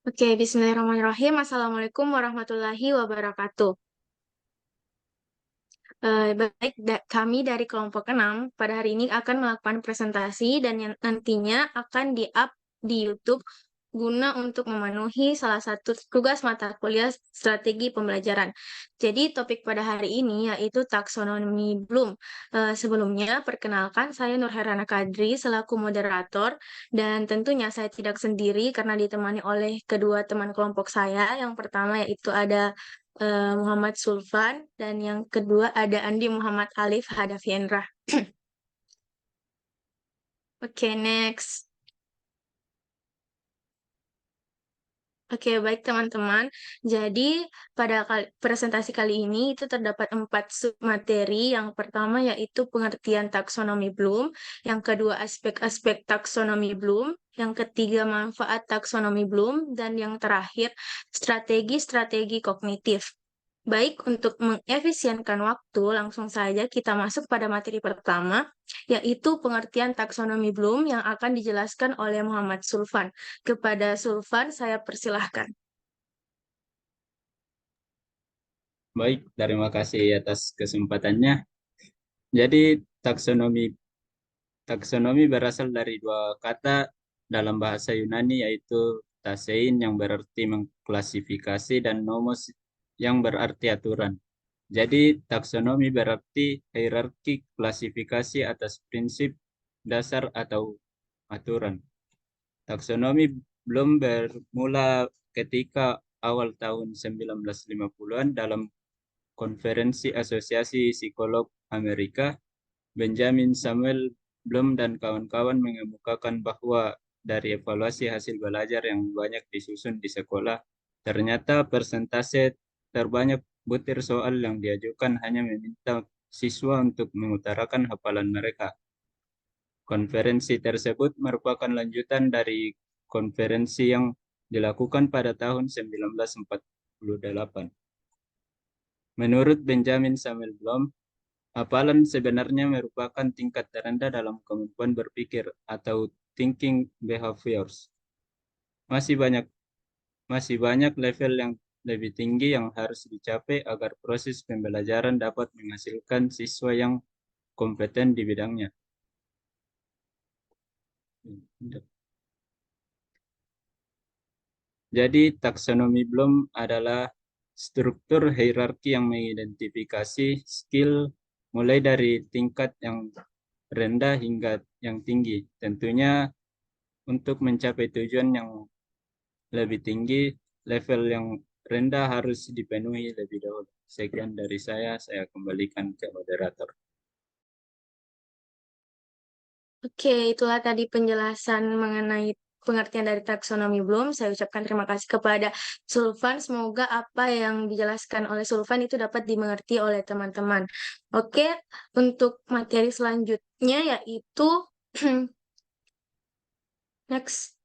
Oke, bismillahirrahmanirrahim. Assalamualaikum warahmatullahi wabarakatuh. Baik, kami dari kelompok 6 pada hari ini akan melakukan presentasi dan yang nantinya akan di-up di YouTube guna untuk memenuhi salah satu tugas mata kuliah strategi pembelajaran. Jadi topik pada hari ini yaitu taksonomi Bloom. Sebelumnya, perkenalkan saya Nurherana Kadri selaku moderator dan tentunya saya tidak sendiri karena ditemani oleh kedua teman kelompok saya. Yang pertama yaitu ada Muhammad Sulfan, dan yang kedua ada Andi Muhammad Alif Hadafiendra. Oke, next. Oke, baik teman-teman. Jadi pada presentasi kali ini itu terdapat 4 submateri. Yang pertama yaitu pengertian taksonomi Bloom, yang kedua aspek-aspek taksonomi Bloom, yang ketiga manfaat taksonomi Bloom, dan yang terakhir strategi-strategi kognitif. Baik, untuk mengefisienkan waktu, langsung saja kita masuk pada materi pertama, yaitu pengertian taksonomi Bloom yang akan dijelaskan oleh Muhammad Sulfan. Kepada Sulfan, saya persilahkan. Baik, terima kasih atas kesempatannya. Jadi, taksonomi berasal dari dua kata dalam bahasa Yunani, yaitu tasein yang berarti mengklasifikasi dan nomos yang berarti aturan. Jadi, taksonomi berarti hierarki klasifikasi atas prinsip dasar atau aturan. Taksonomi belum bermula ketika awal tahun 1950-an dalam Konferensi Asosiasi Psikolog Amerika, Benjamin Samuel Bloom dan kawan-kawan mengemukakan bahwa dari evaluasi hasil belajar yang banyak disusun di sekolah, ternyata persentase terbanyak butir soal yang diajukan hanya meminta siswa untuk mengutarakan hafalan mereka. Konferensi tersebut merupakan lanjutan dari konferensi yang dilakukan pada tahun 1948. Menurut Benjamin Samuel Bloom, hafalan sebenarnya merupakan tingkat terendah dalam kemampuan berpikir atau thinking behaviors. Masih banyak masih banyak level yang lebih tinggi yang harus dicapai agar proses pembelajaran dapat menghasilkan siswa yang kompeten di bidangnya. Jadi, taksonomi Bloom adalah struktur hierarki yang mengidentifikasi skill mulai dari tingkat yang rendah hingga yang tinggi. Tentunya untuk mencapai tujuan yang lebih tinggi, level yang rendah harus dipenuhi lebih dahulu. Sekian dari saya kembalikan ke moderator. Oke, itulah tadi penjelasan mengenai pengertian dari taksonomi Bloom. Saya ucapkan terima kasih kepada Sulfan. Semoga apa yang dijelaskan oleh Sulfan itu dapat dimengerti oleh teman-teman. Oke, untuk materi selanjutnya yaitu next.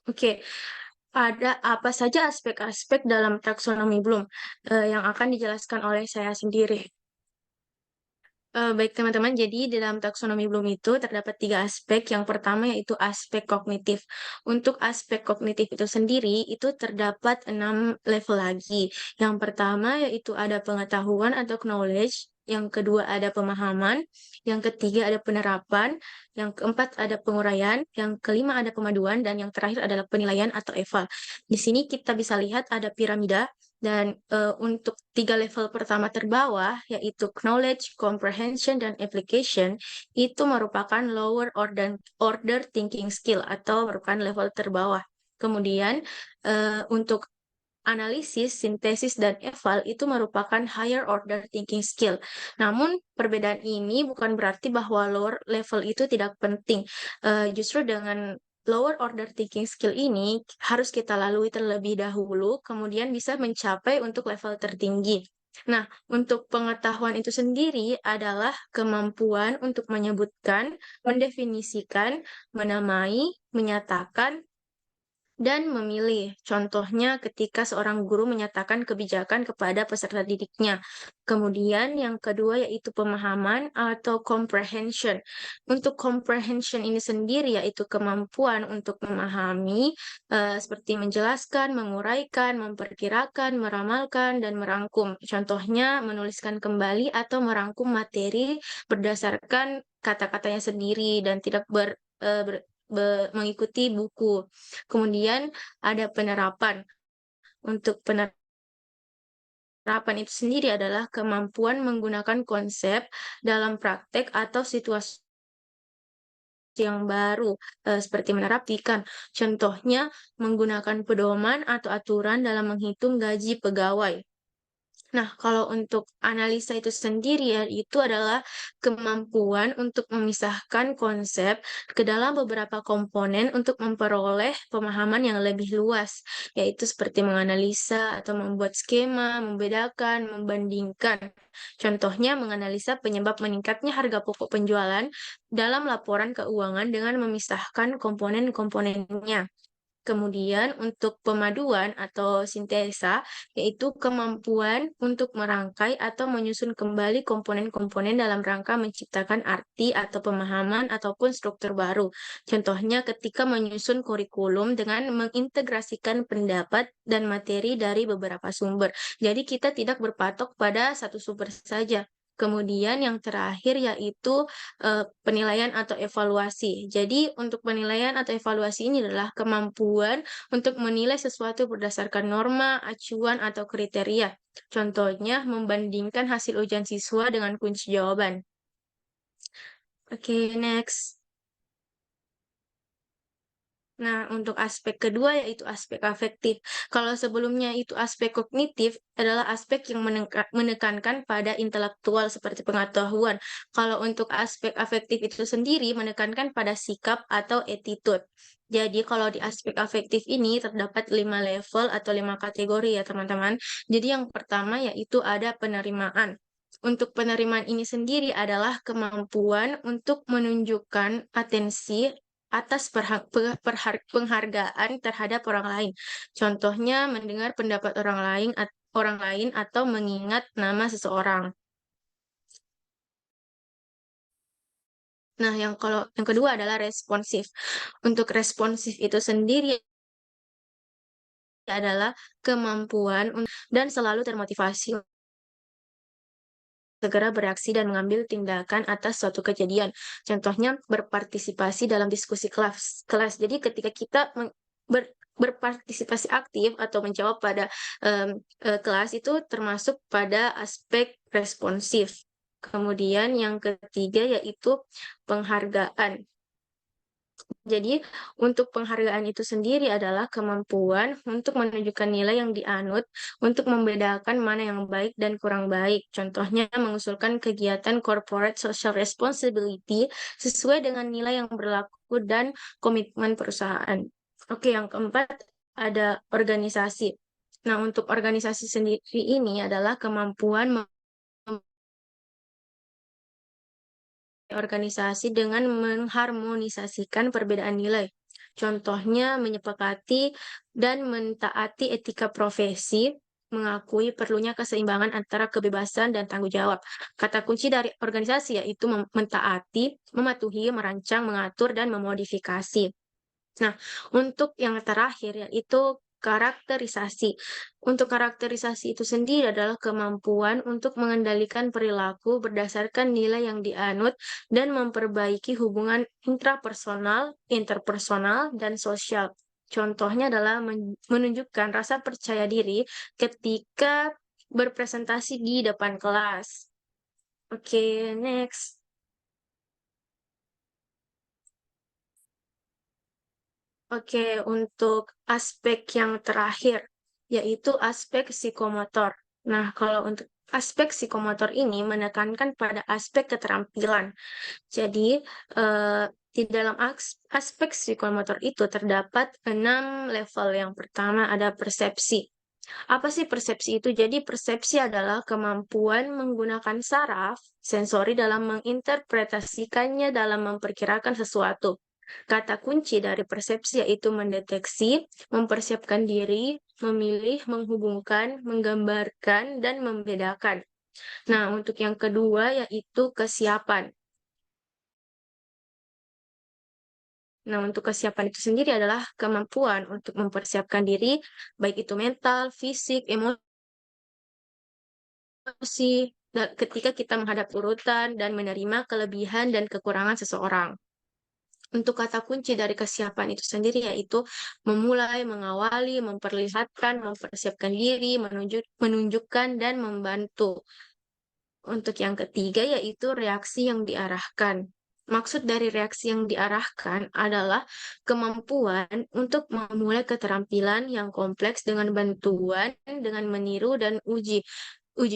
Oke, ada apa saja aspek-aspek dalam taksonomi Bloom yang akan dijelaskan oleh saya sendiri. Baik teman-teman, jadi di dalam taksonomi Bloom itu terdapat 3 aspek. Yang pertama yaitu aspek kognitif. Untuk aspek kognitif itu sendiri, itu terdapat 6 level lagi. Yang pertama yaitu ada pengetahuan atau knowledge. Yang kedua ada pemahaman. Yang ketiga ada penerapan. Yang keempat ada penguraian. Yang kelima ada pemaduan. Dan yang terakhir adalah penilaian atau eval. Di sini kita bisa lihat ada piramida. Dan untuk 3 level pertama terbawah, yaitu knowledge, comprehension, dan application, itu merupakan lower order thinking skill atau merupakan level terbawah. Kemudian untuk analisis, sintesis, dan eval itu merupakan higher order thinking skill. Namun perbedaan ini bukan berarti bahwa lower level itu tidak penting. Justru dengan lower order thinking skill ini harus kita lalui terlebih dahulu, kemudian bisa mencapai untuk level tertinggi. Nah, untuk pengetahuan itu sendiri adalah kemampuan untuk menyebutkan, mendefinisikan, menamai, menyatakan, dan memilih. Contohnya ketika seorang guru menyatakan kebijakan kepada peserta didiknya. Kemudian yang kedua yaitu pemahaman atau comprehension. Untuk comprehension ini sendiri yaitu kemampuan untuk memahami, seperti menjelaskan, menguraikan, memperkirakan, meramalkan, dan merangkum. Contohnya menuliskan kembali atau merangkum materi berdasarkan kata-katanya sendiri dan tidak mengikuti buku. Kemudian ada penerapan. Untuk penerapan itu sendiri adalah kemampuan menggunakan konsep dalam praktek atau situasi yang baru, seperti menerapkan. Contohnya menggunakan pedoman atau aturan dalam menghitung gaji pegawai. Nah, kalau untuk analisa itu sendiri ya, itu adalah kemampuan untuk memisahkan konsep ke dalam beberapa komponen untuk memperoleh pemahaman yang lebih luas, yaitu seperti menganalisa atau membuat skema, membedakan, membandingkan. Contohnya menganalisa penyebab meningkatnya harga pokok penjualan dalam laporan keuangan dengan memisahkan komponen-komponennya. Kemudian untuk pemaduan atau sintesa, yaitu kemampuan untuk merangkai atau menyusun kembali komponen-komponen dalam rangka menciptakan arti atau pemahaman ataupun struktur baru. Contohnya ketika menyusun kurikulum dengan mengintegrasikan pendapat dan materi dari beberapa sumber. Jadi kita tidak berpatok pada satu sumber saja. Kemudian yang terakhir yaitu penilaian atau evaluasi. Jadi untuk penilaian atau evaluasi ini adalah kemampuan untuk menilai sesuatu berdasarkan norma, acuan, atau kriteria. Contohnya membandingkan hasil ujian siswa dengan kunci jawaban. Oke, next. Nah, untuk aspek kedua yaitu aspek afektif. Kalau sebelumnya itu aspek kognitif adalah aspek yang menekankan pada intelektual seperti pengetahuan. Kalau untuk aspek afektif itu sendiri menekankan pada sikap atau attitude. Jadi kalau di aspek afektif ini terdapat 5 level atau 5 kategori ya teman-teman. Jadi yang pertama yaitu ada penerimaan. Untuk penerimaan ini sendiri adalah kemampuan untuk menunjukkan atensi atas penghargaan terhadap orang lain. Contohnya mendengar pendapat orang lain atau mengingat nama seseorang. Nah, yang kedua adalah responsif. Untuk responsif itu sendiri adalah kemampuan dan selalu termotivasi segera bereaksi dan mengambil tindakan atas suatu kejadian. Contohnya berpartisipasi dalam diskusi kelas. Jadi ketika kita berpartisipasi aktif atau menjawab pada kelas itu termasuk pada aspek responsif. Kemudian yang ketiga yaitu penghargaan. Jadi, untuk penghargaan itu sendiri adalah kemampuan untuk menunjukkan nilai yang dianut untuk membedakan mana yang baik dan kurang baik. Contohnya, mengusulkan kegiatan corporate social responsibility sesuai dengan nilai yang berlaku dan komitmen perusahaan. Oke, yang keempat ada organisasi. Nah, untuk organisasi sendiri ini adalah kemampuan organisasi dengan mengharmonisasikan perbedaan nilai. Contohnya menyepakati dan mentaati etika profesi, mengakui perlunya keseimbangan antara kebebasan dan tanggung jawab. Kata kunci dari organisasi yaitu mentaati, mematuhi, merancang, mengatur, dan memodifikasi. Nah, untuk yang terakhir yaitu karakterisasi. Untuk karakterisasi itu sendiri adalah kemampuan untuk mengendalikan perilaku berdasarkan nilai yang dianut dan memperbaiki hubungan intrapersonal, interpersonal, dan sosial. Contohnya adalah menunjukkan rasa percaya diri ketika berpresentasi di depan kelas. Oke, next. Oke, untuk aspek yang terakhir, yaitu aspek psikomotor. Nah, kalau untuk aspek psikomotor ini menekankan pada aspek keterampilan. Jadi, di dalam aspek psikomotor itu terdapat 6 level. Yang pertama ada persepsi. Apa sih persepsi itu? Jadi, persepsi adalah kemampuan menggunakan saraf sensori dalam menginterpretasikannya dalam memperkirakan sesuatu. Kata kunci dari persepsi yaitu mendeteksi, mempersiapkan diri, memilih, menghubungkan, menggambarkan, dan membedakan. Nah, untuk yang kedua yaitu kesiapan. Nah, untuk kesiapan itu sendiri adalah kemampuan untuk mempersiapkan diri, baik itu mental, fisik, emosi, ketika kita menghadap urutan dan menerima kelebihan dan kekurangan seseorang. Untuk kata kunci dari kesiapan itu sendiri yaitu memulai, mengawali, memperlihatkan, mempersiapkan diri, menunjukkan, dan membantu. Untuk yang ketiga yaitu reaksi yang diarahkan. Maksud dari reaksi yang diarahkan adalah kemampuan untuk memulai keterampilan yang kompleks dengan bantuan, dengan meniru dan uji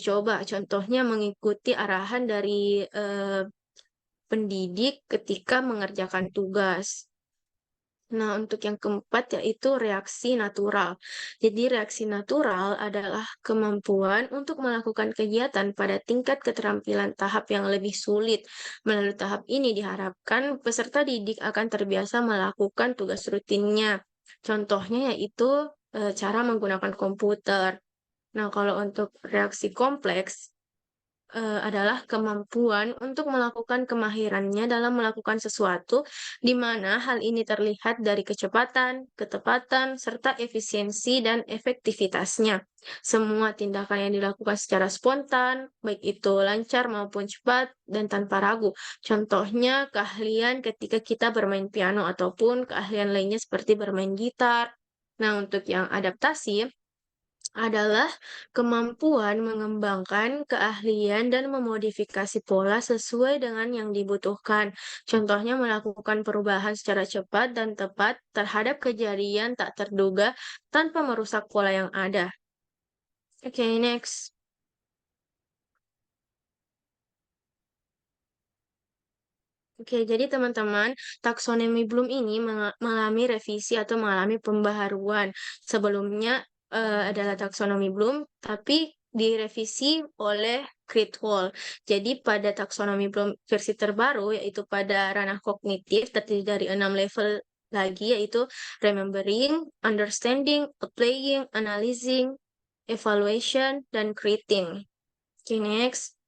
coba. Contohnya mengikuti arahan dari pendidik ketika mengerjakan tugas. Nah, untuk yang keempat yaitu reaksi natural. Jadi, reaksi natural adalah kemampuan untuk melakukan kegiatan pada tingkat keterampilan tahap yang lebih sulit. Melalui tahap ini diharapkan peserta didik akan terbiasa melakukan tugas rutinnya. Contohnya yaitu cara menggunakan komputer. Nah, kalau untuk reaksi kompleks, adalah kemampuan untuk melakukan kemahirannya dalam melakukan sesuatu, di mana hal ini terlihat dari kecepatan, ketepatan, serta efisiensi dan efektivitasnya. Semua tindakan yang dilakukan secara spontan, baik itu lancar maupun cepat dan tanpa ragu. Contohnya, keahlian ketika kita bermain piano ataupun keahlian lainnya seperti bermain gitar. Nah, untuk yang adaptasi, adalah kemampuan mengembangkan keahlian dan memodifikasi pola sesuai dengan yang dibutuhkan. Contohnya melakukan perubahan secara cepat dan tepat terhadap kejadian tak terduga tanpa merusak pola yang ada. Oke, next. Oke, jadi teman-teman, taksonomi Bloom ini mengalami revisi atau mengalami pembaharuan. Sebelumnya adalah taksonomi Bloom, tapi direvisi oleh Critwell. Jadi pada taksonomi Bloom versi terbaru, yaitu pada ranah kognitif, terdiri dari 6 level lagi, yaitu remembering, understanding, applying, analyzing, evaluation, dan creating. Oke, next.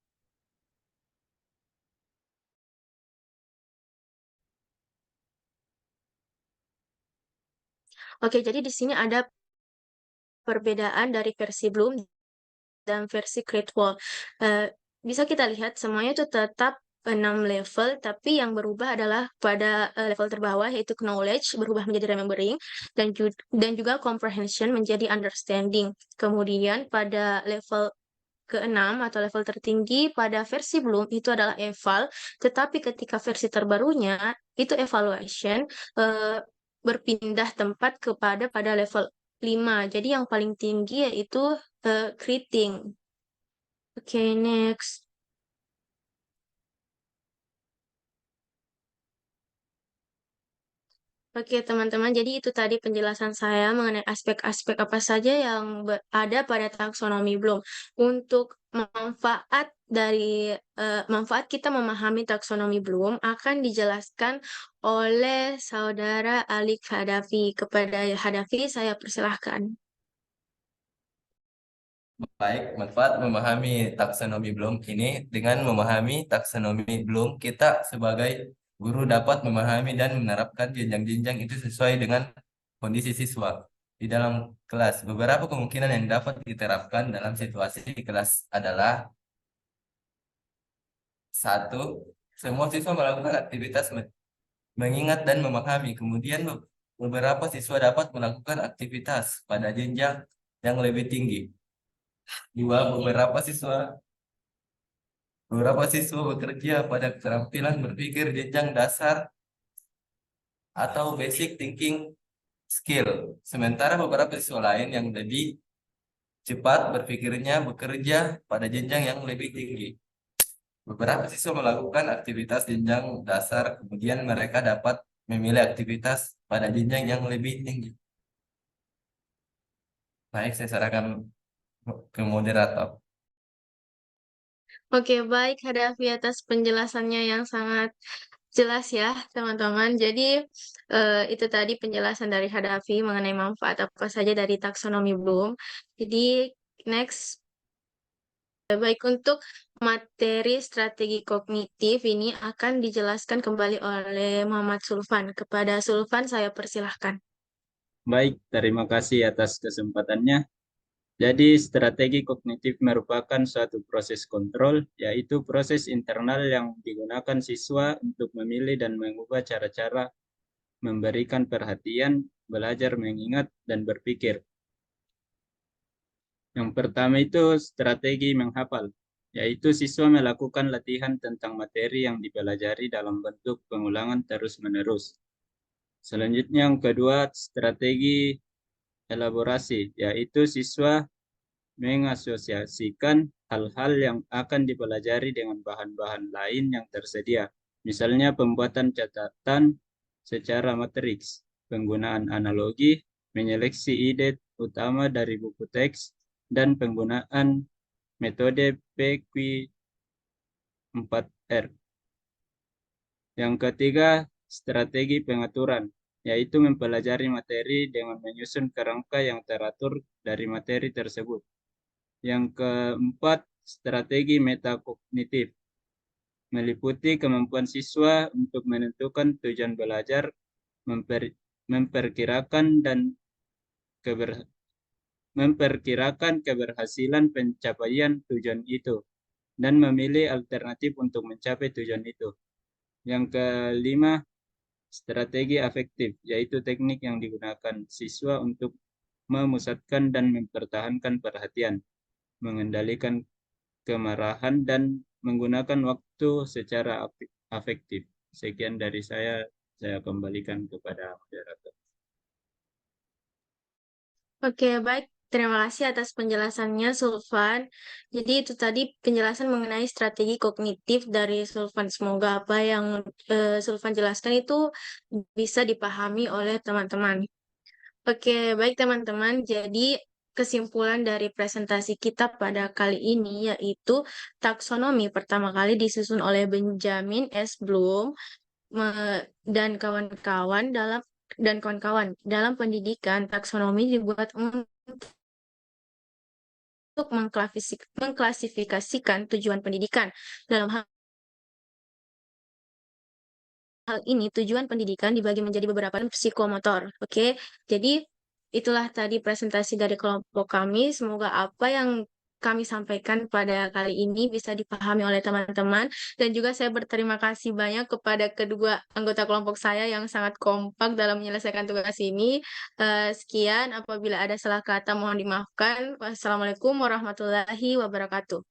Oke, jadi di sini ada perbedaan dari versi Bloom dan versi Great Wall. Bisa kita lihat semuanya itu tetap 6 level, tapi yang berubah adalah pada level terbawah yaitu knowledge berubah menjadi remembering dan juga comprehension menjadi understanding. Kemudian pada level ke-6 atau level tertinggi pada versi Bloom itu adalah eval, tetapi ketika versi terbarunya itu evaluation eh, berpindah tempat pada level 5. Jadi yang paling tinggi yaitu creating. Oke, next. Oke, teman-teman, jadi itu tadi penjelasan saya mengenai aspek-aspek apa saja yang ada pada taksonomi Bloom. Untuk manfaat kita memahami taksonomi Bloom akan dijelaskan oleh Saudara Alik Hadafi. Kepada Hadafi, saya persilahkan. Baik, manfaat memahami taksonomi Bloom ini dengan memahami taksonomi Bloom, kita sebagai guru dapat memahami dan menerapkan jenjang-jenjang itu sesuai dengan kondisi siswa di dalam kelas. Beberapa kemungkinan yang dapat diterapkan dalam situasi kelas adalah satu, semua siswa melakukan aktivitas mengingat dan memahami. Kemudian beberapa siswa dapat melakukan aktivitas pada jenjang yang lebih tinggi. Dua, beberapa siswa bekerja pada keterampilan berpikir jenjang dasar atau basic thinking skill. Sementara beberapa siswa lain yang lebih cepat berpikirnya bekerja pada jenjang yang lebih tinggi. Beberapa siswa melakukan aktivitas jenjang dasar, kemudian mereka dapat memilih aktivitas pada jenjang yang lebih tinggi. Baik, saya sarankan ke moderator. Oke, baik Hadafi atas penjelasannya yang sangat Jelas ya, teman-teman. Jadi, itu tadi penjelasan dari Hadafi mengenai manfaat apa saja dari taksonomi Bloom. Jadi, next, baik untuk materi strategi kognitif ini akan dijelaskan kembali oleh Muhammad Sulfan. Kepada Sulfan saya persilahkan. Baik, terima kasih atas kesempatannya. Jadi, strategi kognitif merupakan suatu proses kontrol, yaitu proses internal yang digunakan siswa untuk memilih dan mengubah cara-cara memberikan perhatian, belajar mengingat, dan berpikir. Yang pertama itu strategi menghafal, yaitu siswa melakukan latihan tentang materi yang dipelajari dalam bentuk pengulangan terus-menerus. Selanjutnya yang kedua, strategi elaborasi, yaitu siswa mengasosiasikan hal-hal yang akan dipelajari dengan bahan-bahan lain yang tersedia. Misalnya pembuatan catatan secara matriks, penggunaan analogi, menyeleksi ide utama dari buku teks, dan penggunaan metode PQ4R. Yang ketiga, strategi pengaturan, yaitu mempelajari materi dengan menyusun kerangka yang teratur dari materi tersebut. Yang keempat, strategi metakognitif, meliputi kemampuan siswa untuk menentukan tujuan belajar, memperkirakan keberhasilan pencapaian tujuan itu, dan memilih alternatif untuk mencapai tujuan itu. Yang kelima, strategi afektif, yaitu teknik yang digunakan siswa untuk memusatkan dan mempertahankan perhatian, mengendalikan kemarahan, dan menggunakan waktu secara afektif. Sekian dari saya kembalikan kepada moderator. Oke, baik. Terima kasih atas penjelasannya, Sulfan. Jadi itu tadi penjelasan mengenai strategi kognitif dari Sulfan. Semoga apa yang Sulfan jelaskan itu bisa dipahami oleh teman-teman. Oke, baik teman-teman. Jadi kesimpulan dari presentasi kita pada kali ini yaitu taksonomi pertama kali disusun oleh Benjamin S. Bloom dan kawan-kawan dalam pendidikan. Taksonomi dibuat untuk mengklasifikasikan tujuan pendidikan. Dalam hal ini, tujuan pendidikan dibagi menjadi beberapa psikomotor. Oke, jadi itulah tadi presentasi dari kelompok kami. Semoga apa yang kami sampaikan pada kali ini bisa dipahami oleh teman-teman. Dan juga saya berterima kasih banyak kepada kedua anggota kelompok saya yang sangat kompak dalam menyelesaikan tugas ini. Sekian, apabila ada salah kata mohon dimaafkan. Wassalamualaikum warahmatullahi wabarakatuh.